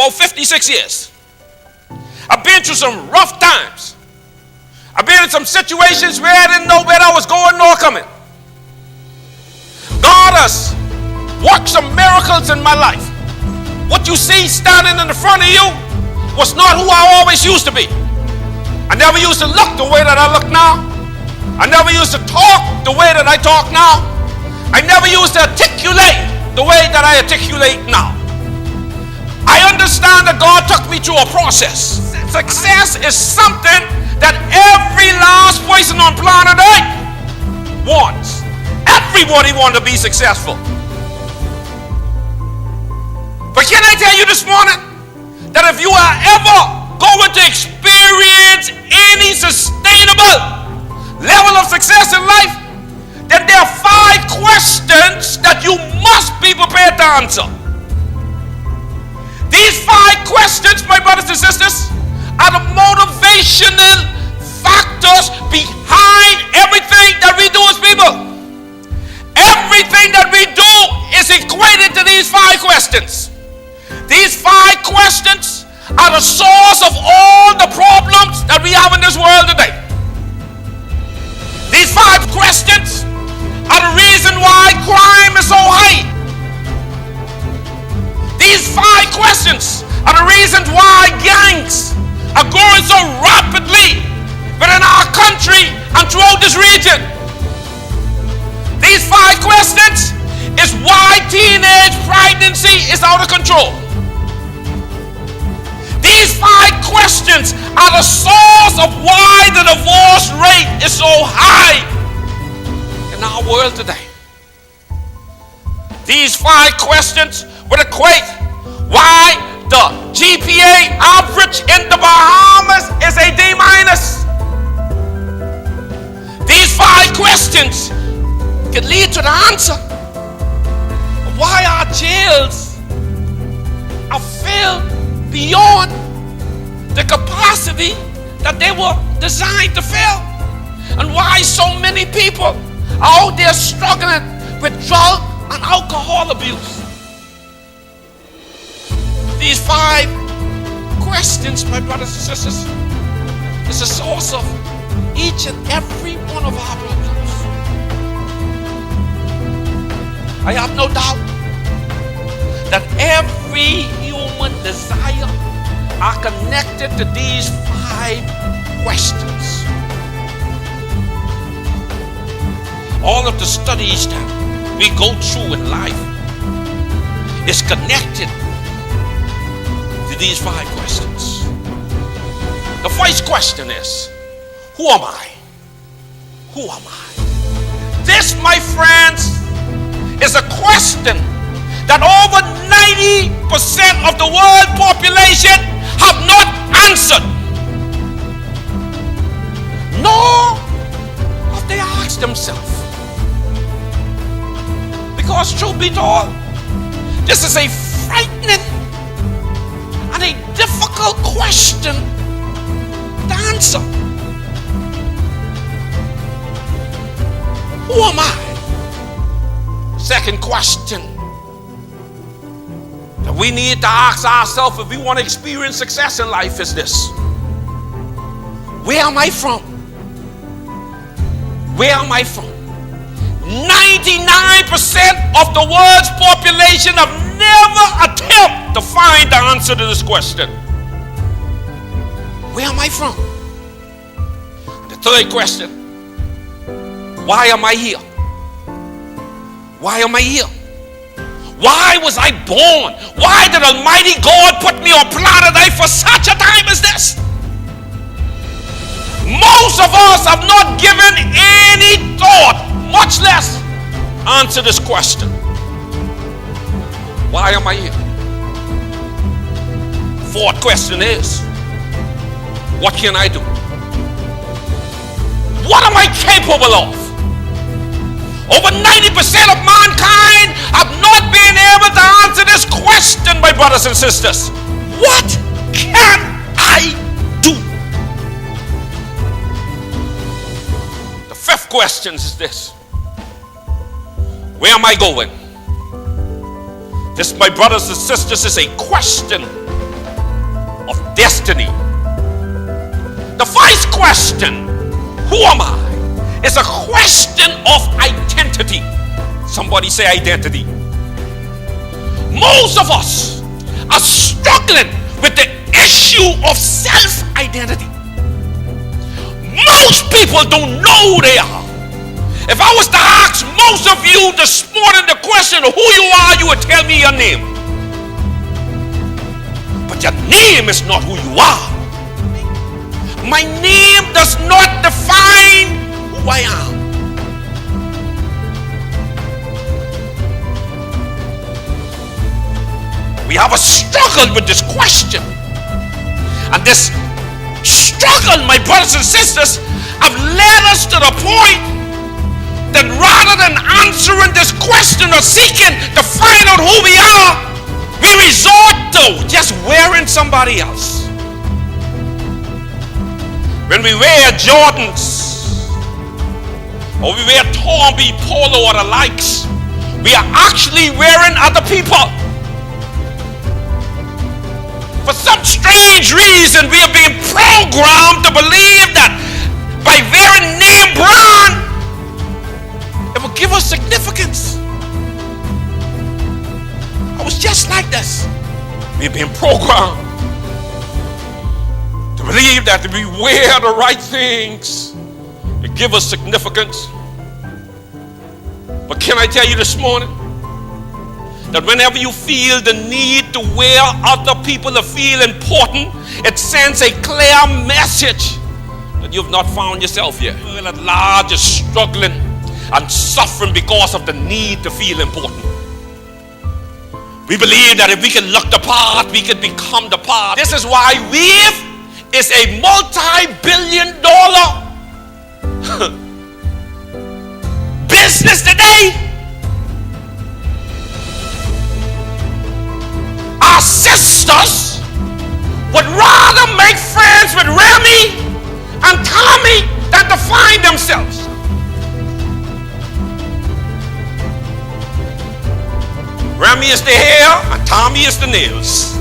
about 56 years. I've been through some rough times. I've been in some situations where I didn't know where I was going nor coming. God has worked some miracles in my life. What you see standing in the front of you was not who I always used to be. I never used to look the way that I look now. I never used to talk the way that I talk now. I never used to articulate the way that I articulate now. I understand that God took me through a process. Success is something that every last person on planet Earth wants. Everybody wants to be successful. But can I tell you this morning that if you are ever going to experience any sustainable level of success in life, then there are 5 questions that you must be prepared to answer. These 5 questions, my brothers and sisters, are the motivational factors behind everything that we do as people. Everything that we do is equated to these 5 questions. These 5 questions are the source of all the problems that we have in this world today. These 5 questions are the reason why crime is so high. These 5 questions are the reasons why gangs are growing so rapidly within our country and throughout this region. These 5 questions is why teenage pregnancy is out of control. These 5 questions are the source of why the divorce rate is so high in our world today. These 5 questions would equate why the GPA average in the Bahamas is a D-. These 5 questions can lead to the answer of why our jails are filled beyond the capacity that they were designed to fill, and why so many people are out there struggling with drug and alcohol abuse. These 5 questions, my brothers and sisters, is the source of each and every one of our problems. I have no doubt that every human desire are connected to these 5 questions. All of the studies that we go through in life is connected to these 5 questions. The first question is, who am I? Who am I? This, my friends, is a question that over 90% of the world population have not answered. Nor have they asked themselves. Because truth be told, this is a frightening and a difficult question to answer. Who am I? Second question that we need to ask ourselves if we want to experience success in life is this: where am I from? Where am I from? 99% of the world's population have never attempted to find the answer to this question. Where am I from? The third question: why am I here? Why am I here? Why was I born? Why did Almighty God put me on planet Earth for such a time as this? Most of us have not given any thought, much less answer this question. Why am I here? Fourth question is, what can I do? What am I capable of? Over 90% of mankind have not been able to answer this question, my brothers and sisters. What can I do? The fifth question is this: where am I going? This, my brothers and sisters, is a question destiny. The first question, who am I, is a question of identity. Somebody say identity. Most of us are struggling with the issue of self-identity. Most people don't know who they are. If I was to ask most of you this morning the question of who you are, you would tell me your name. But your name is not who you are. My name does not define who I am. We have a struggle with this question. And this struggle, my brothers and sisters, have led us to the point that rather than answering this question or seeking to find out who we are, we resort to just wearing somebody else. When we wear Jordans or we wear Tommy, Polo or the likes, we are actually wearing other people. For some strange reason, we are being programmed to believe that by wearing name brand, it will give us significance. I was just like this. We're being programmed to believe that if we wear the right things, it gives us significance. But can I tell you this morning that whenever you feel the need to wear other people to feel important, it sends a clear message that you've not found yourself yet. You're at large is struggling and suffering because of the need to feel important. We believe that if we can look the part, we can become the part. This is why Weave is a multi-billion-dollar business today. Our sisters would rather make friends with Remy and Tommy than to find themselves. Remy is the hair and Tommy is the nails.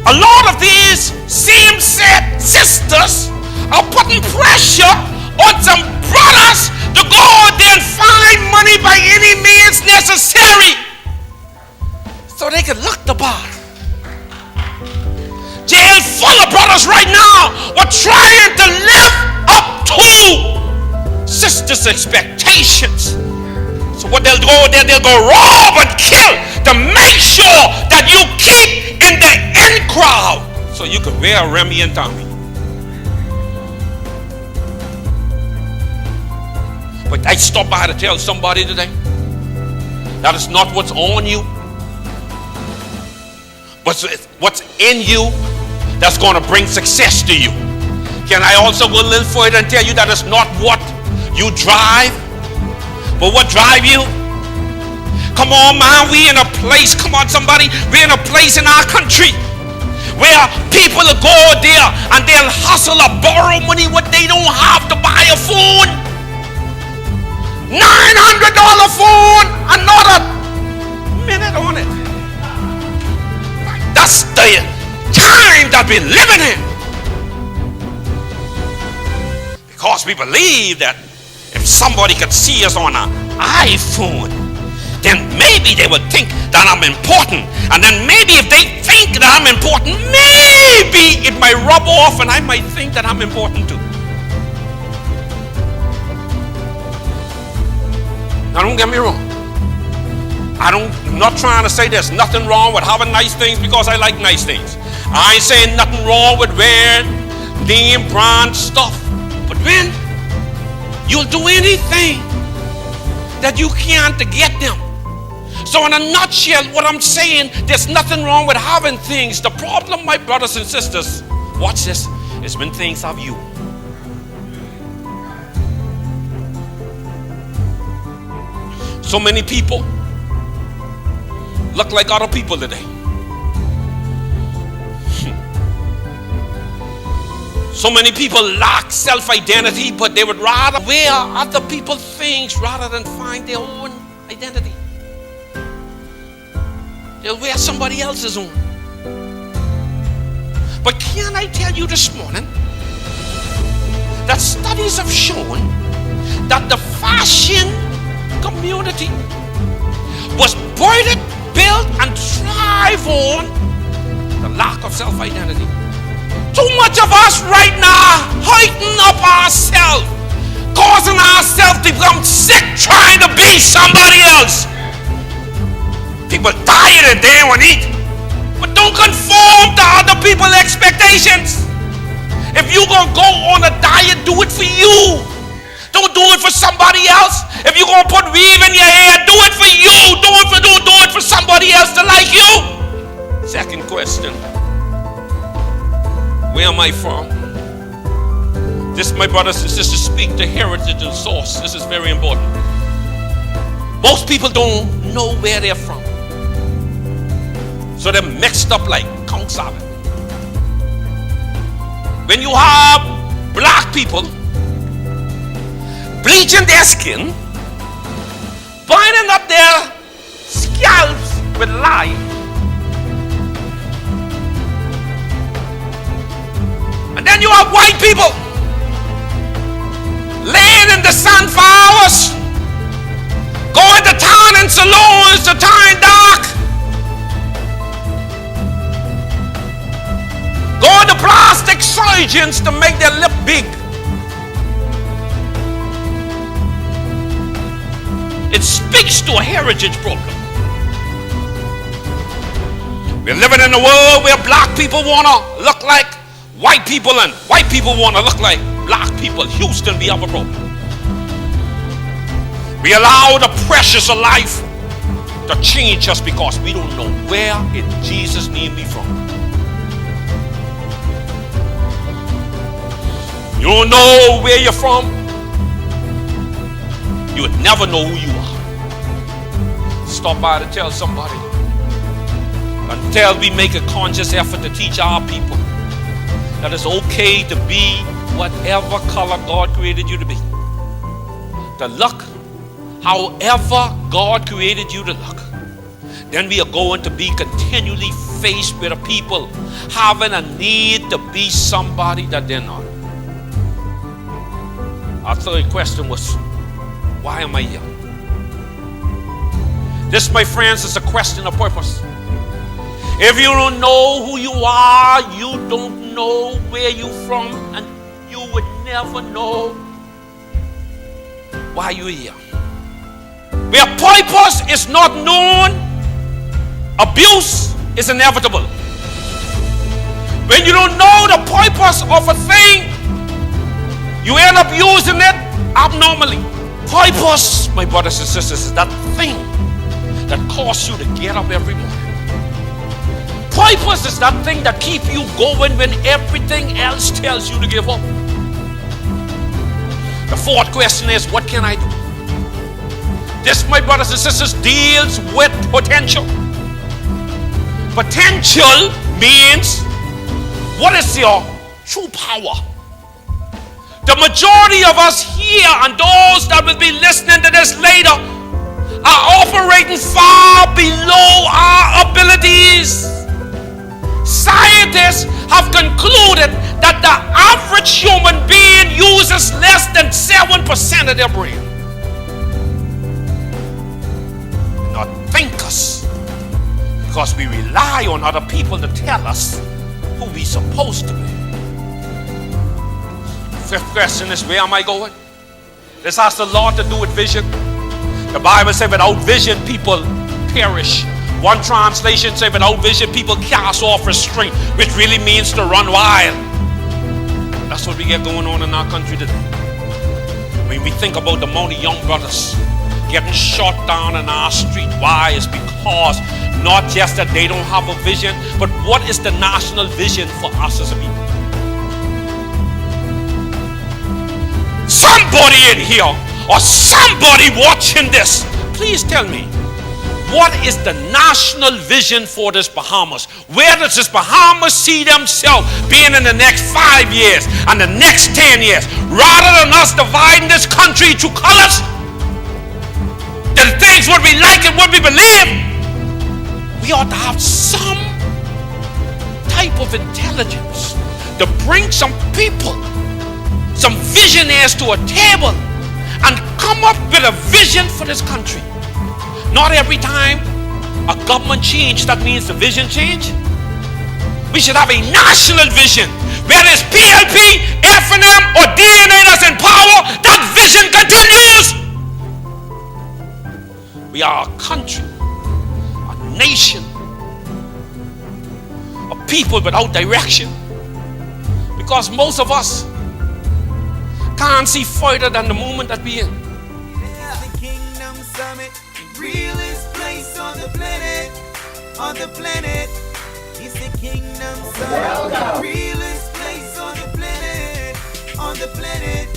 A lot of these same-sex sisters are putting pressure on some brothers to go out there and find money by any means necessary so they can look the part. Jail full of brothers right now are trying to live up to sisters' expectations. So what they'll go there, they'll go rob and kill to make sure that you keep in the in crowd so you can wear Remy and Tommy. But I stopped by to tell somebody today that it's not what's on you, but what's in you that's going to bring success to you. Can I also go a little further and tell you that it's not what you drive, but what drive you? Come on, man, we in a place, come on somebody, we're in a place in our country where people will go there and they'll hustle or borrow money what they don't have to buy a phone. $900 phone, another minute on it. That's the time that we're living in. Because we believe that if somebody could see us on an iPhone, then maybe they would think that I'm important. And then maybe if they think that I'm important, maybe it might rub off and I might think that I'm important too. Now don't get me wrong. I'm not trying to say there's nothing wrong with having nice things because I like nice things. I ain't saying nothing wrong with wearing name brand stuff. But when you'll do anything that you can to get them. So in a nutshell, what I'm saying, there's nothing wrong with having things. The problem, my brothers and sisters, watch this, is when things have you. So many people look like other people today. So many people lack self-identity, but they would rather wear other people's things rather than find their own identity. They'll wear somebody else's on. But can I tell you this morning that studies have shown that the fashion community was built and thrive on the lack of self-identity. Too much of us right now heighten up ourselves, causing ourselves to become sick trying to be somebody else. People diet and they won't eat, but don't conform to other people's expectations. If you're gonna go on a diet, do it for you. Don't do it for somebody else. If you're gonna put weave in your hair, do it for you. Don't do it for somebody else to like you. Second question: where am I from? This, my brothers and sisters, speak to heritage and source. This is very important. Most people don't know where they're from, so they're mixed up like conch salad. When you have black people bleaching their skin, binding up their scalps with lye, and then you have white people laying in the sun for hours, going to town and salons to turn dark, going to plastic surgeons to make their lip big. It speaks to a heritage problem. We're living in a world where black people want to look like white people and white people want to look like black people. Houston, we have a problem. We allow the pressures of life to change us because we don't know where in Jesus' name we from. You don't know where you're from, you would never know who you are. Stop by to tell somebody. Until we make a conscious effort to teach our people that it's okay to be whatever color God created you to be. To look however God created you to look. Then we are going to be continually faced with a people having a need to be somebody that they're not. Our third question was, why am I here? This, my friends, is a question of purpose. If you don't know who you are, you don't know where you're from, and you would never know why you're here. Where purpose is not known, abuse is inevitable. When you don't know the purpose of a thing, you end up using it abnormally. Purpose, my brothers and sisters, is that thing that causes you to get up every morning. Purpose is that thing that keeps you going when everything else tells you to give up. The fourth question is, what can I do? This, my brothers and sisters, deals with potential. Potential means, what is your true power? The majority of us here and those that will be listening to this later are operating far below our abilities. Scientists have concluded that the average human being uses less than 7% of their brain. We're not thinkers because we rely on other people to tell us who we're supposed to be. Fifth question is, where am I going? This has a lot to do with vision. The Bible says without vision people perish. One translation says without vision people cast off restraint, which really means to run wild. That's what we get going on in our country today. When we think about the amount of young brothers getting shot down in our street, why? It's because not just that they don't have a vision, but what is the national vision for us as a people? Somebody in here or somebody watching this, please tell me, what is the national vision for this Bahamas? Where does this Bahamas see themselves being in the next 5 years and the next 10 years? Rather than us dividing this country to colors, the things what we like and what we believe, We ought to have some type of intelligence to bring some people, some visionaries to a table and come up with a vision for this country. Not every time a government change, that means the vision change. We should have a national vision. Whether it's PLP, FNM, or DNA that's in power, that vision continues. We are a country, a nation, a people without direction. Because most of us can't see further than the moment that we're in. The Kingdom Summit, realest place on the planet, on the planet. It's the Kingdom Summit, realest place on the planet, on the planet.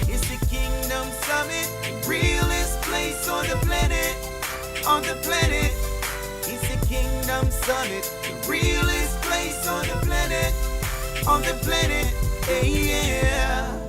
It's the Kingdom Summit, realest place on the planet, on the planet. It's the Kingdom Summit, the realest place on the planet, on the planet. Hey, yeah.